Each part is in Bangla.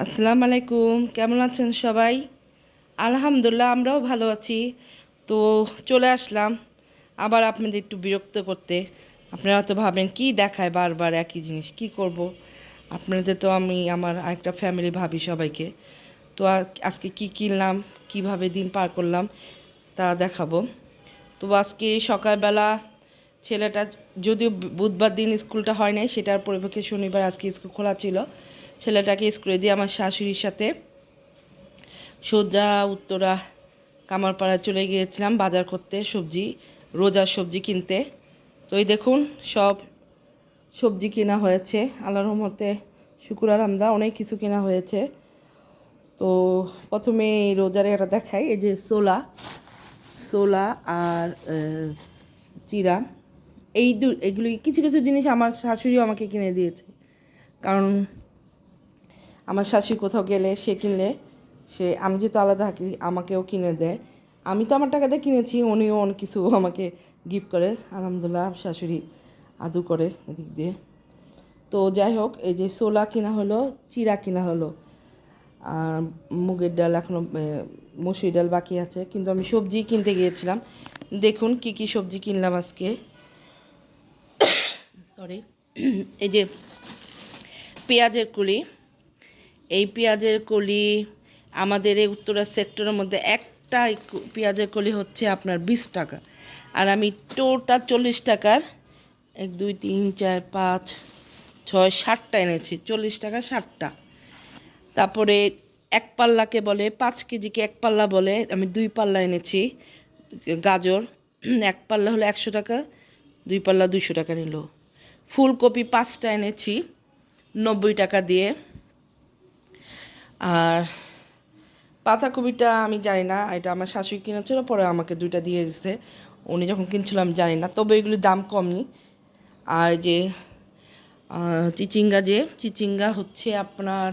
আসসালামু আলাইকুম, কেমন আছেন সবাই? আলহামদুলিল্লাহ, আমরাও ভালো আছি। তো চলে আসলাম আবার আপনাদের একটু বিরক্ত করতে। আপনারা তো ভাবেন কি দেখায় বারবার একই জিনিস, কি করব। আপনাদের তো আমি আমার আরেকটা ফ্যামিলি ভাবি সবাইকে। তো আজকে কি কিনলাম, কিভাবে দিন পার করলাম তা দেখাবো। তো আজকে সকালবেলা ছেলেটা, যদিও বুধবার দিন স্কুলটা হয় নাই, সেটার পরিপ্রেক্ষিতে শনিবার আজকে স্কুল খোলা ছিল। ছেলেটাকে স্কুলে দিয়ে আমার শাশুড়ির সাথে সোজা উত্তরা কামারপাড়ায় চলে গিয়েছিলাম বাজার করতে, সবজি, রোজার সবজি কিনতে। তো এই দেখুন সব সবজি কেনা হয়েছে আল্লাহর রহমতে, শুকুর আলহামদুলিল্লাহ, অনেক কিছু কেনা হয়েছে। তো প্রথমে এই রোজার এটা দেখাই, এই যে ছোলা ছোলা আর চিরা, এগুলি কিছু কিছু জিনিস আমার শাশুড়িও আমাকে কিনে দিয়েছে। কারণ আমার শাশুড়ি কোথাও গেলে সে কিনলে, আমি যেহেতু আলাদা থাকি আমাকেও কিনে দেয়। আমি তো আমার টাকা দিয়ে কিনেছি, উনিও অনেক কিছু আমাকে গিফট করে, আলহামদুলিল্লাহ শাশুড়ি আদর করে এদিক দিয়ে। তো যাই হোক, এই যে ছোলা কিনা হলো, চিরা কিনা হলো, আর মুগের ডাল এখনও, মসুর ডাল বাকি আছে। কিন্তু আমি সবজি কিনতে গিয়েছিলাম। দেখুন কি কি সবজি কিনলাম আজকে। সরি, এই যে পেঁয়াজের কলি, এই পেঁয়াজের কলি আমাদের এই উত্তরা সেক্টরের মধ্যে একটা পেঁয়াজের কলি হচ্ছে আপনার 20 টাকা, আর আমি টোটাল 40 টাকার 1 2 3 4 5 6 7টা এনেছি, 40 টাকা 7টা। তারপরে এক পাল্লাকে বলে, 5 কেজিকে এক পাল্লা বলে, আমি 2 পাল্লা এনেছি গাজর। এক পাল্লা হলো 100 টাকা, 2 পাল্লা 200 টাকা নিল। ফুলকপি 5টা এনেছি 90 টাকা দিয়ে। আর পাতাকপিটা আমি জানি না, এটা আমার শাশুড়ি কিনেছিল, পরে আমাকে 2টা দিয়ে দিচ্ছে। উনি যখন কিনছিলাম জানি না, তবে এগুলির দাম কমই। আর যে চিচিঙ্গা হচ্ছে আপনার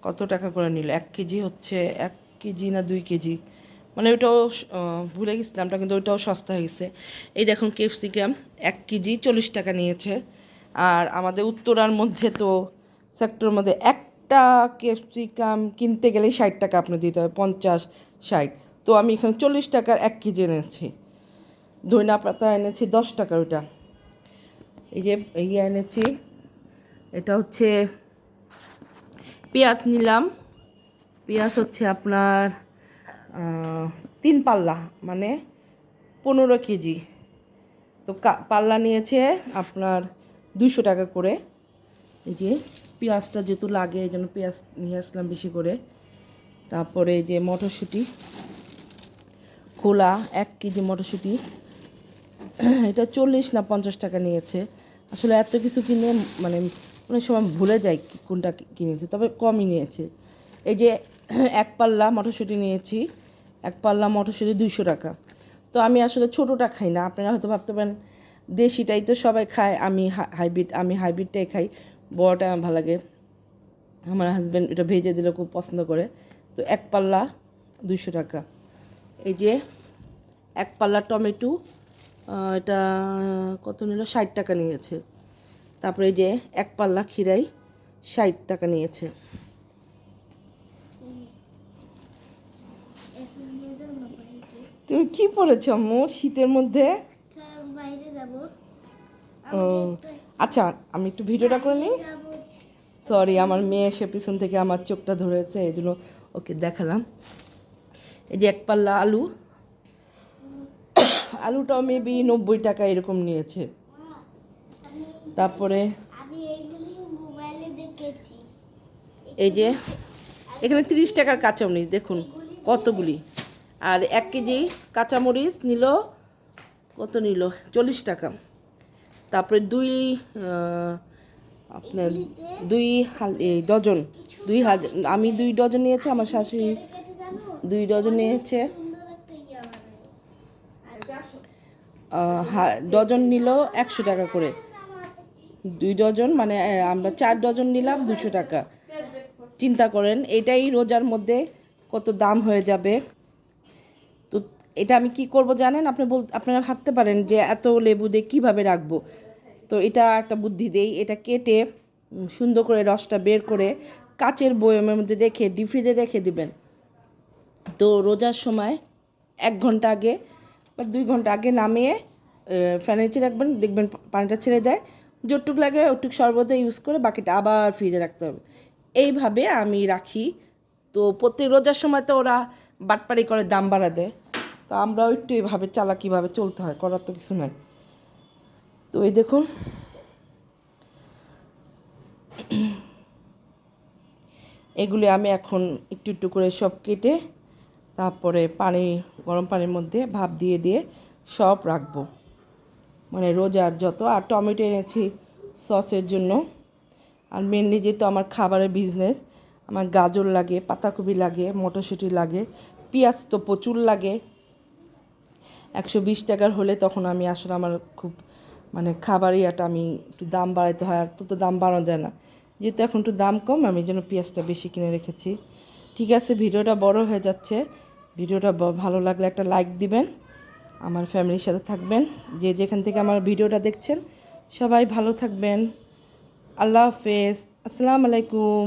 কত টাকা করে নিল, 1 কেজি হচ্ছে, 1 কেজি না 2 কেজি, মানে ওইটাও ভুলে গেছি দামটা, কিন্তু ওইটাও সস্তা হয়েছে। এই দেখুন ক্যাপসিকাম 1 কেজি 40 টাকা নিয়েছে। আর আমাদের উত্তরার মধ্যে তো সেক্টরের মধ্যে একটা ক্যাপসিকাম কিনতে গেলেই 60 টাকা আপনি দিতে হবে, 50 60। তো আমি এখানে 40 টাকার 1 কেজি এনেছি। ধনিয়া পাতা এনেছি 10 টাকার ওইটা। এই যে এনেছি, এটা হচ্ছে পেঁয়াজ নিলাম। পেঁয়াজ হচ্ছে আপনার 3 পাল্লা, মানে 15 কেজি। তো পাল্লা নিয়েছে আপনার 200 টাকা করে। এই যে পেঁয়াজটা যেহেতু লাগে এই জন্য পেঁয়াজ নিয়ে আসলাম বেশি করে। তারপরে এই যে মটরশুঁটি খোলা, 1 কেজি মটরশুঁটি, এটা 40 না 50 টাকা নিয়েছে। আসলে এত কিছু কিনে মানে অনেক সময় ভুলে যাই কোনটা কিনেছে, তবে কমই নিয়েছে। এই যে 1 পাল্লা মটরশুঁটি নিয়েছি, 1 পাল্লা মটরশুঁটি 200 টাকা। তো আমি আসলে ছোটোটা খাই না, আপনারা হয়তো ভাবতে পারেন দেশিটাই তো সবাই খায়, আমি হাইব্রিডটাই খাই, বড়টা আমার ভালো লাগে। আমার হাজব্যান্ড এটা ভেজে দিলে খুব পছন্দ করে। তো 1 পাল্লা 200 টাকা। এই যে 1 পাল্লা টমেটো, এটা কত নিল, 60 টাকা নিয়েছে। তারপরে এই যে 1 পাল্লা খিরাই 60 টাকা নিয়েছে। তুমি কি পরেছো আম্মু শীতের মধ্যে? ও আচ্ছা, আমি একটু ভিডিওটা করে নিই। সরি, আমার মেয়ে এসে পিছন থেকে আমার চোখটা ধরেছে, এই জন্য ওকে দেখালাম। এই যে 1 পাল্লা আলু, আলুটাও মেবি 90 টাকা এরকম নিয়েছে। তারপরে এই যে এখানে 30 টাকার কাঁচামরিচ দেখুন কতগুলি। আর 1 কেজি কাঁচামরিচ নিল, কত নিল, 40 টাকা। তারপরে আপনার 2 ডজন, 2,000, আমি 2 ডজন নিয়েছি, আমার শাশুড়ি 2 ডজন নিয়েছে। ডজন নিল 100 টাকা করে, 2 ডজন, মানে আমরা 4 ডজন নিলাম 200 টাকা। চিন্তা করেন এটাই রোজার মধ্যে কত দাম হয়ে যাবে। তো এটা আমি কি করব জানেন, আপনারা ভাবতে পারেন যে এত লেবু দিয়ে কীভাবে রাখবো। তো এটা একটা বুদ্ধি দেই, এটা কেটে সুন্দর করে রসটা বের করে কাচের বয়মের মধ্যে রেখে ডিপ ফ্রিজে রেখে দিবেন। তো রোজার সময় 1 ঘন্টা আগে বা 2 ঘন্টা আগে নামিয়ে ফ্যানের নিচে রাখবেন, দেখবেন পানিটা ছেড়ে দেয়। যতটুকু লাগে ওটুকু শরবতে ইউজ করে বাকিটা আবার ফ্রিজে রাখতে হবে। এইভাবে আমি রাখি। তো প্রত্যেক রোজার সময় তো ওরা বাটপাড়ি করে দাম বাড়া দেয়, তো আমরাও একটু এভাবে চালাকিভাবে চলতে হয়, করার তো কিছু নাই। তো এই দেখুন এগুলি আমি এখন একটু একটু করে সব কেটে তারপরে গরম পানির মধ্যে ভাপ দিয়ে দিয়ে সব রাখবো, মানে রোজার যত। আর টমেটো এনেছি সসের জন্য। আর মেনলি যেহেতু আমার খাবারের বিজনেস, আমার গাজর লাগে, পাতাকপি লাগে, মটরশুঁটি লাগে, পেঁয়াজ তো প্রচুর লাগে। 120 টাকার হলে তখন আমি আসলে আমার খুব মানে খাবার ইয়াটা আমি একটু দাম বাড়াইতে হয়, আর তো দাম বাড়ানো যায় না। যেহেতু এখন একটু দাম কম, আমি এই জন্য পেঁয়াজটা বেশি কিনে রেখেছি। ঠিক আছে, ভিডিওটা বড় হয়ে যাচ্ছে। ভিডিওটা ভালো লাগলে একটা লাইক দিবেন, আমার ফ্যামিলির সাথে থাকবেন। যে যেখান থেকে আমার ভিডিওটা দেখছেন সবাই ভালো থাকবেন। আল্লাহ হাফেজ, আসসালামু আলাইকুম।